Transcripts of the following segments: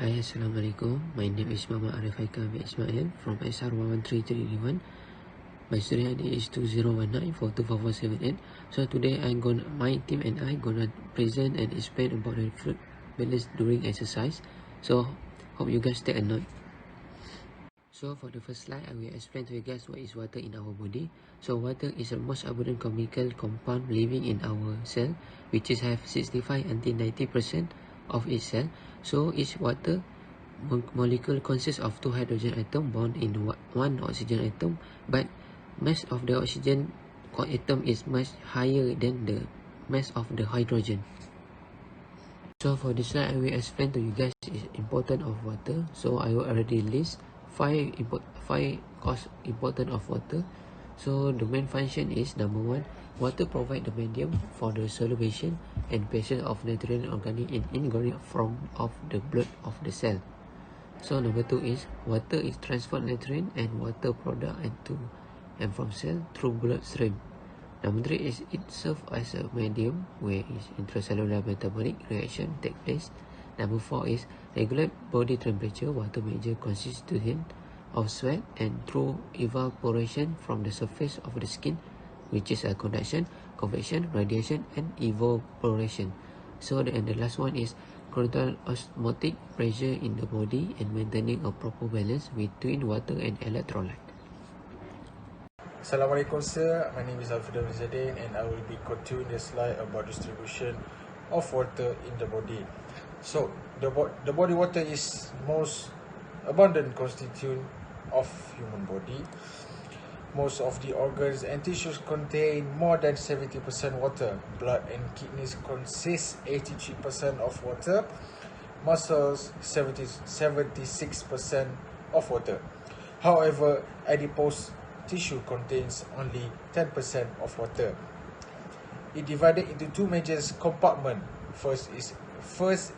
Hi, Assalamualaikum. My name is Muhammad Arif Haikal bin Ismail from SR113381. My student ID is 2019424478. So today my team and I gonna present and explain about the fluid balance during exercise. So hope you guys take a note. So for the first slide, I will explain to you guys what is water in our body. So water is the most abundant chemical compound living in our cell, which is have 65 until 90% of its cell. So each water molecule consists of 2 hydrogen atoms bound in 1 oxygen atom, but mass of the oxygen atom is much higher than the mass of the hydrogen. So for this slide, I will explain to you guys the importance of water. So I will already list 5 cause importance of water. So the main function is number 1, water provide the medium for the solution and passage of nutrient organic and inorganic form of the blood of the cell. So number 2 is water is transport nutrient and water product and from cell through bloodstream. Number 3 is it serves as a medium where intracellular metabolic reaction take place. Number 4 is regulate body temperature. Water measure constitution of sweat and through evaporation from the surface of the skin, which is a conduction, convection, radiation, and evaporation. So and the last one is control osmotic pressure in the body and maintaining a proper balance between water and electrolyte. Assalamualaikum sir, my name is Alfredo Rizadin and I will be continuing the slide about distribution of water in the body. So the body water is most abundant constituent of human body. Most of the organs and tissues contain more than 70% water. Blood and kidneys consist 83% of water. Muscles 76% of water. However, adipose tissue contains only 10% of water. It divided into 2 major compartments. First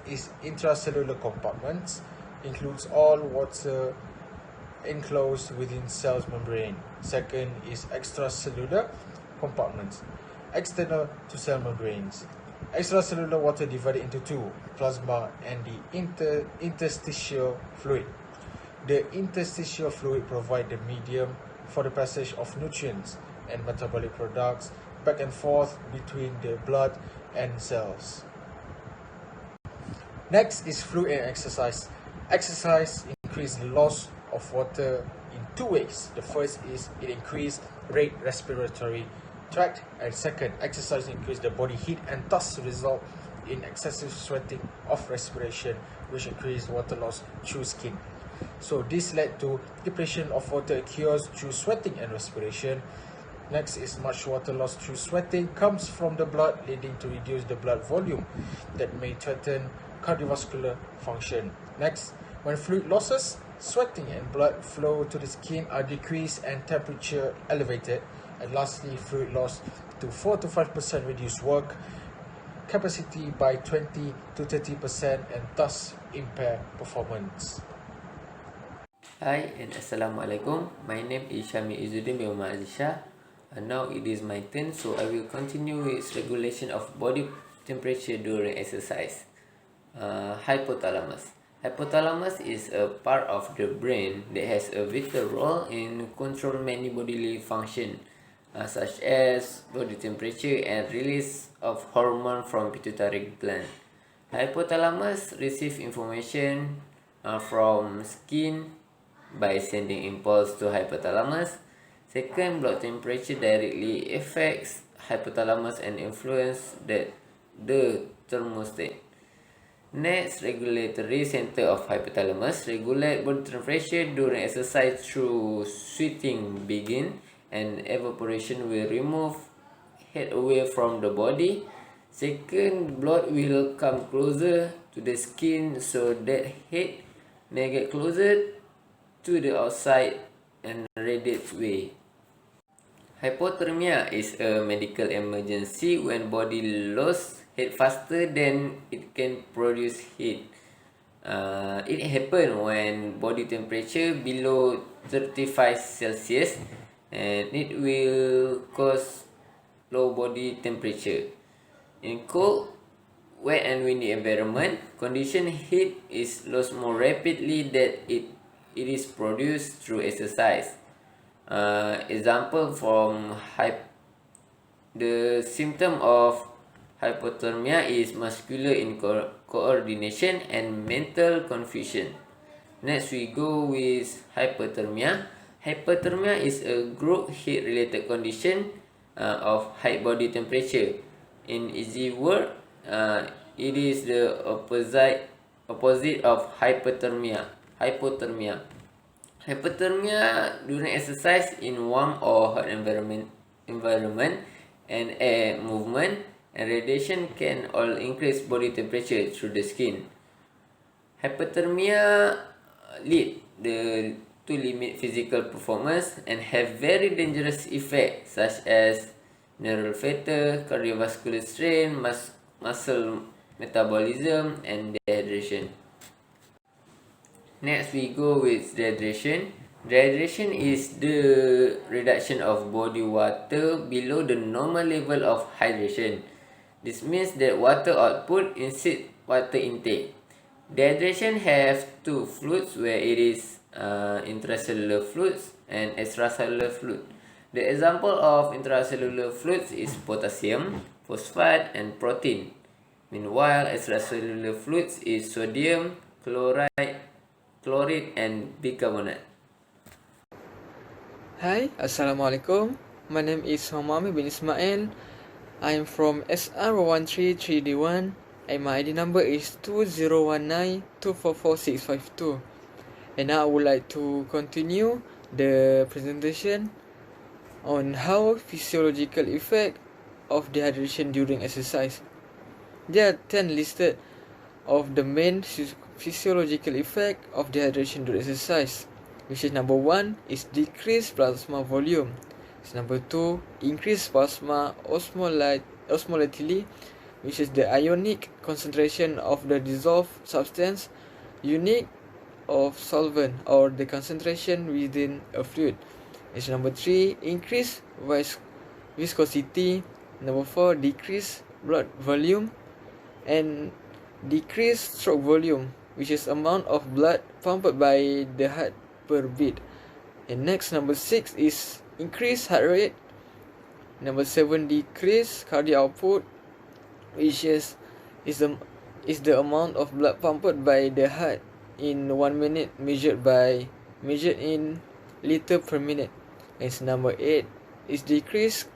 is intracellular compartments, includes all water enclosed within cell's membrane. Second is extracellular compartments, external to cell membranes. Extracellular water divided into 2, plasma and the interstitial fluid. The interstitial fluid provides the medium for the passage of nutrients and metabolic products back and forth between the blood and cells. Next is fluid and exercise. Exercise increases the loss of water in 2 ways. The first is it increases rate respiratory tract, and second, exercise increases the body heat and thus result in excessive sweating of respiration, which increases water loss through skin. So this led to depletion of water occurs through sweating and respiration. Next is much water loss through sweating comes from the blood, leading to reduce the blood volume that may threaten cardiovascular function. Next, when fluid losses, sweating and blood flow to the skin are decreased and temperature elevated. And lastly, fluid loss to 4 to 5% reduce work capacity by 20 to 30% and thus impair performance. Hi and Assalamualaikum. My name is Syami Izzuddin bin Muhammad Azisha. Now it is my turn, so I will continue with regulation of body temperature during exercise. Hypothalamus. Hypothalamus is a part of the brain that has a vital role in control many bodily functions, such as body temperature and release of hormone from pituitary gland. Hypothalamus receives information from skin by sending impulse to hypothalamus. Second, blood temperature directly affects hypothalamus and influence the thermostat. Next, regulatory center of hypothalamus regulate body temperature during exercise through sweating begin and evaporation will remove heat away from the body. Second, blood will come closer to the skin so that heat may get closer to the outside and radiate away. Hypothermia is a medical emergency when body loses heat faster than it can produce heat. It happens when body temperature below 35 Celsius and it will cause low body temperature. In cold wet and windy environment, condition heat is lost more rapidly than it is produced through exercise. Example from the symptom of hypothermia is muscular coordination and mental confusion. Next we go with hypothermia. Hypothermia is a group heat related condition of high body temperature. In easy word, it is the opposite of hypothermia. Hypothermia during exercise in warm or hot environment and air movement and radiation can all increase body temperature through the skin. Hypothermia lead to limit physical performance and have very dangerous effects such as neural failure, cardiovascular strain, muscle metabolism, and dehydration. Next we go with dehydration. Dehydration is the reduction of body water below the normal level of hydration. This means that water output exceeds water intake. Dehydration have two fluids where it is intracellular fluids and extracellular fluid. The example of intracellular fluids is potassium, phosphate, and protein. Meanwhile, extracellular fluids is sodium, chloride, and bicarbonate. Hi, Assalamualaikum. My name is Homami bin Ismail. I am from SR113D1 and my ID number is 2019244652. And now I would like to continue the presentation on how physiological effect of dehydration during exercise. There are 10 listed of the main physiological effect of dehydration during exercise, which is number 1 is decreased plasma volume. Number 2, increased plasma osmolality, which is the ionic concentration of the dissolved substance unit of solvent or the concentration within a fluid. It's number 3, increased viscosity. Number 4, decreased blood volume, and decreased stroke volume, which is amount of blood pumped by the heart per beat. And next, number 6 is increased heart rate. Number 7, decreased cardiac output, which is the amount of blood pumped by the heart in 1 minute measured in liter per minute. And number 8 is decreased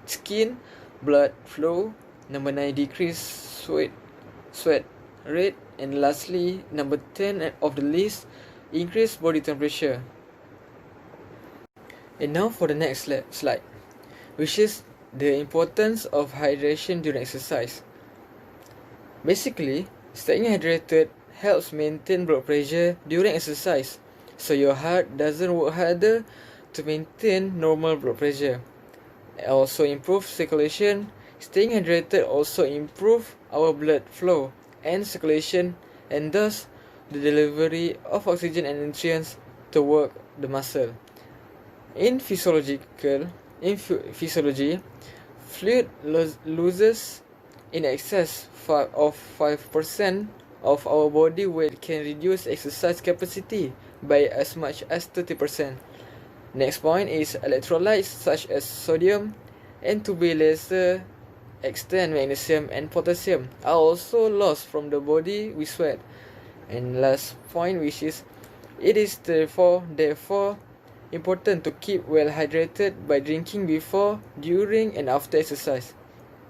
skin blood flow. Number 9, decreased sweat rate, and lastly, number 10 of the list, increased body temperature. And now for the next slide, which is the importance of hydration during exercise. Basically, staying hydrated helps maintain blood pressure during exercise, so your heart doesn't work harder to maintain normal blood pressure. It also improves circulation. Staying hydrated also improves our blood flow and circulation, and thus the delivery of oxygen and nutrients to work the muscle. In physiology, fluid loses in excess of 5% of our body weight can reduce exercise capacity by as much as 30%. Next point is electrolytes such as sodium and, to be lesser extent, magnesium and potassium are also lost from the body with sweat. And last point, which is it is therefore important to keep well hydrated by drinking before, during and after exercise,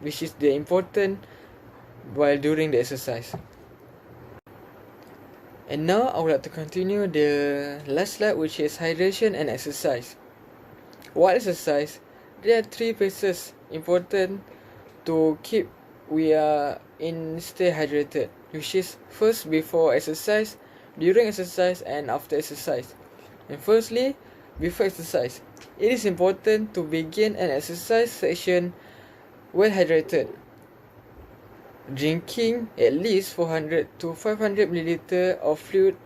which is the important while during the exercise. And now I would like to continue the last slide, which is hydration and exercise. While exercise, there are 3 phases important to keep stay hydrated, which is first, before exercise, during exercise and after exercise. And firstly, before exercise, it is important to begin an exercise session well hydrated, drinking at least 400 to 500 ml of fluid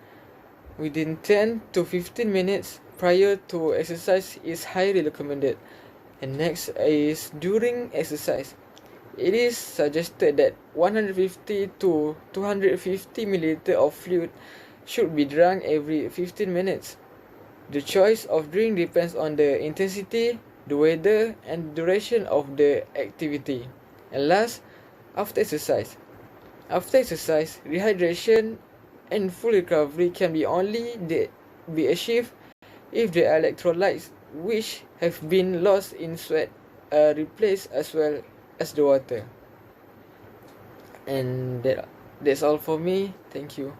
within 10 to 15 minutes prior to exercise is highly recommended. And next is during exercise. It is suggested that 150 to 250 milliliter of fluid should be drunk every 15 minutes. The choice of drink depends on the intensity, the weather, and duration of the activity. And last, after exercise. After exercise, rehydration and full recovery can be be achieved if the electrolytes which have been lost in sweat are replaced as well as the water. And that's all for me. Thank you.